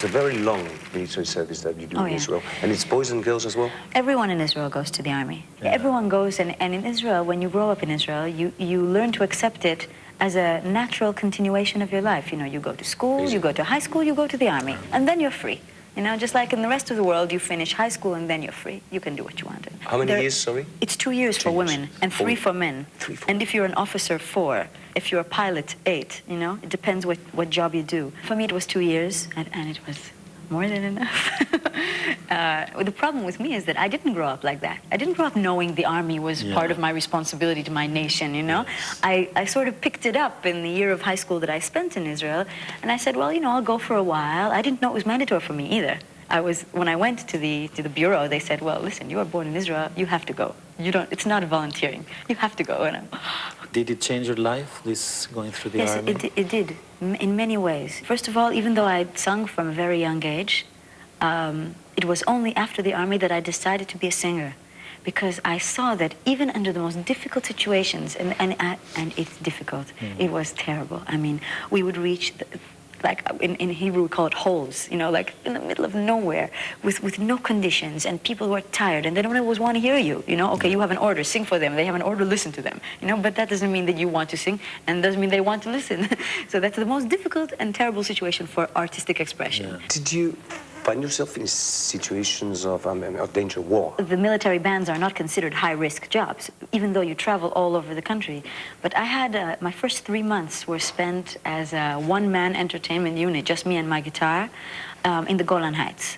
It's a very long military service that you do in yeah. Israel. And it's boys and girls as well? Everyone in Israel goes to the army. Yeah. Everyone goes, and in Israel, when you grow up in Israel, you learn to accept it as a natural continuation of your life. You know, you go to school, you go to high school, you go to the army, and then you're free. You know, just like in the rest of the world, you finish high school and then you're free. You can do what you want. How many years, sorry? It's 2 years for women and 3 for men. 3 for And if you're an officer, 4. If you're a pilot, 8, you know? It depends what job you do. For me, it was 2 years, and it was more than enough. The problem with me is that I didn't grow up like that. I didn't grow up knowing the army was part of my responsibility to my nation, you know? Yes. I sort of picked it up in the year of high school that I spent in Israel, and I said, well, you know, I'll go for a while. I didn't know it was mandatory for me either. When I went to the bureau, they said, well, listen, you were born in Israel, you have to go. It's not volunteering. You have to go. And Did it change your life, this going through the army? Yes, it did, in many ways. First of all, even though I'd sung from a very young age, it was only after the army that I decided to be a singer, because I saw that even under the most difficult situations, and it's difficult, it was terrible. I mean, we would reach like in Hebrew we call it holes, you know, like in the middle of nowhere with no conditions, and people were tired and they don't always want to hear you, you know. Okay, you have an order, sing for them. They have an order, listen to them, you know, but that doesn't mean that you want to sing, and doesn't mean they want to listen. So that's the most difficult and terrible situation for artistic expression. Yeah. Did you find yourself in situations of danger, war? The military bands are not considered high-risk jobs, even though you travel all over the country. But I had, my first 3 months were spent as a one-man entertainment unit, just me and my guitar, in the Golan Heights.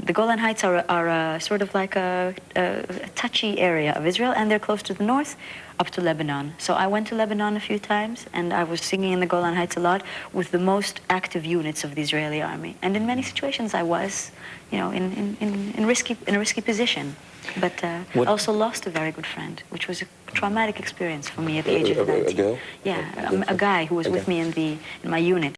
The Golan Heights are sort of like a touchy area of Israel, and they're close to the north, up to Lebanon. So I went to Lebanon a few times, and I was singing in the Golan Heights a lot with the most active units of the Israeli army. And in many situations I was, you know, in a risky position. But I also lost a very good friend, which was a traumatic experience for me at the age of 19. A girl? Yeah, a guy who was with me in my unit.